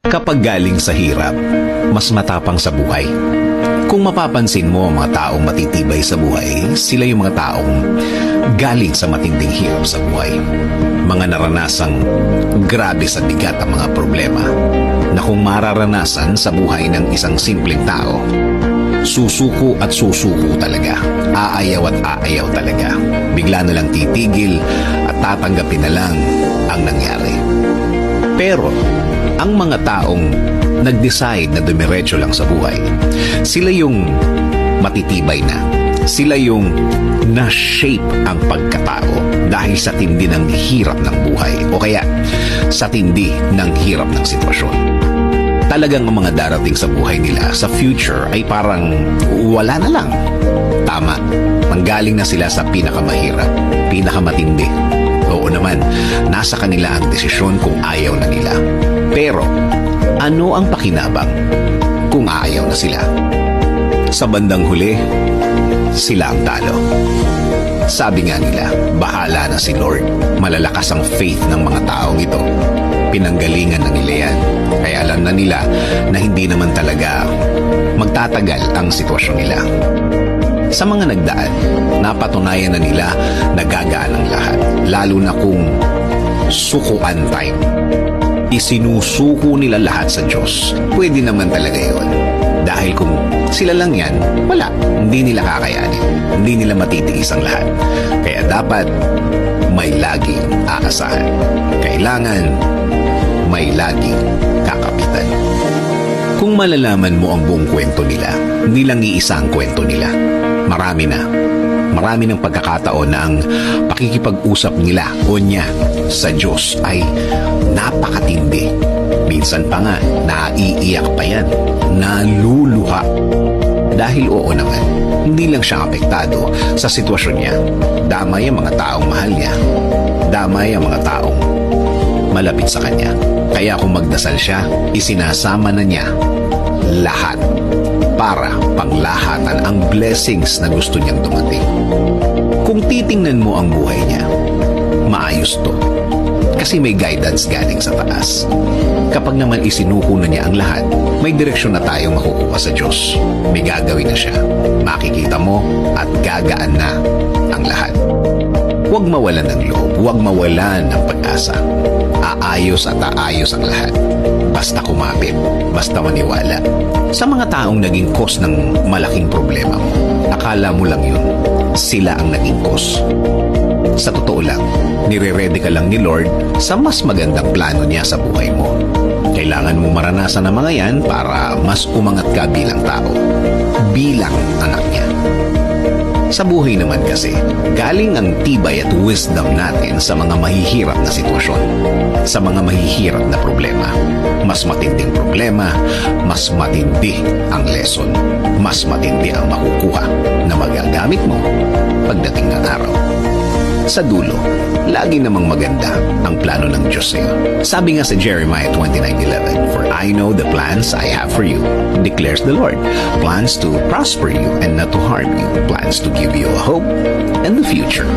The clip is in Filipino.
Kapag galing sa hirap, mas matapang sa buhay. Kung mapapansin mo ang mga taong matitibay sa buhay, sila yung mga taong galing sa matinding hirap sa buhay. Mga naranasang grabe sa bigat ang mga problema na kung mararanasan sa buhay ng isang simpleng tao, susuko at susuko talaga. Aayaw at aayaw talaga. Bigla na lang titigil at tatanggapin na lang ang nangyari. Pero ang mga taong nag-decide na dumiretso lang sa buhay, sila yung matitibay na. Sila yung na-shape ang pagkatao dahil sa tindi ng hirap ng buhay o kaya sa tindi ng hirap ng sitwasyon. Talagang ang mga darating sa buhay nila sa future ay parang wala na lang. Tama, manggaling na sila sa pinakamahirap, pinakamatindi. Oo naman, nasa kanila ang desisyon kung ayaw na nila. Pero, ano ang pakinabang kung ayaw na sila? Sa bandang huli, sila ang talo. Sabi nga nila, bahala na si Lord. Malalakas ang faith ng mga taong ito. Pinanggalingan na nila yan. Kaya alam na nila na hindi naman talaga magtatagal ang sitwasyon nila. Sa mga nagdaan, napatunayan na nila na gagaan ang lahat. Lalo na kung sukuan time. Isinusuko nila lahat sa Diyos. Pwede naman talaga yun. Dahil kung sila lang yan, wala. Hindi nila kakayanin. Hindi nila matitiis ang lahat. Kaya dapat may laging aasahan. Kailangan may laging kakapitan. Kung malalaman mo ang buong kwento nila, hindi lang iisa ang kwento nila. Marami na. Marami ng pagkakataon na ang pakikipag-usap nila o niya sa Diyos ay napakatindi. Minsan pa nga, naiiyak pa yan. Naluluha. Dahil oo naman, hindi lang siya apektado sa sitwasyon niya. Damay ang mga taong mahal niya. Damay ang mga taong malapit sa kanya. Kaya kung magdasal siya, isinasama na niya lahat para panglahatan ang blessings na gusto niyang dumating. Kung titingnan mo ang buhay niya, maayos to. Kasi may guidance galing sa taas. Kapag naman isinuko na niya ang lahat, may direksyon na tayong makukuha sa Diyos. May gagawin na siya. Makikita mo at gagaan na ang lahat. Huwag mawalan ng loob. Huwag mawalan ng pag-asa. Aayos at aayos ang lahat. Basta kumapit. Basta maniwala. Sa mga taong naging cause ng malaking problema mo, akala mo lang yun. Sila ang naging cause. Sa totoo lang, nire-ready ka lang ni Lord sa mas magandang plano niya sa buhay mo. Kailangan mo maranasan ang mga yan para mas umangat ka bilang tao. Bilang anak niya. Sa buhay naman kasi, galing ang tibay at wisdom natin sa mga mahihirap na sitwasyon, sa mga mahihirap na problema. Mas matinding problema, mas matindi ang lesson, mas matindi ang makukuha na magagamit mo pagdating ng araw. Sa dulo, lagi namang maganda ang plano ng Diyos sa'yo. Sabi nga sa Jeremiah 29:11, "For I know the plans I have for you, declares the Lord, plans to prosper you and not to harm you, plans to give you a hope and the future."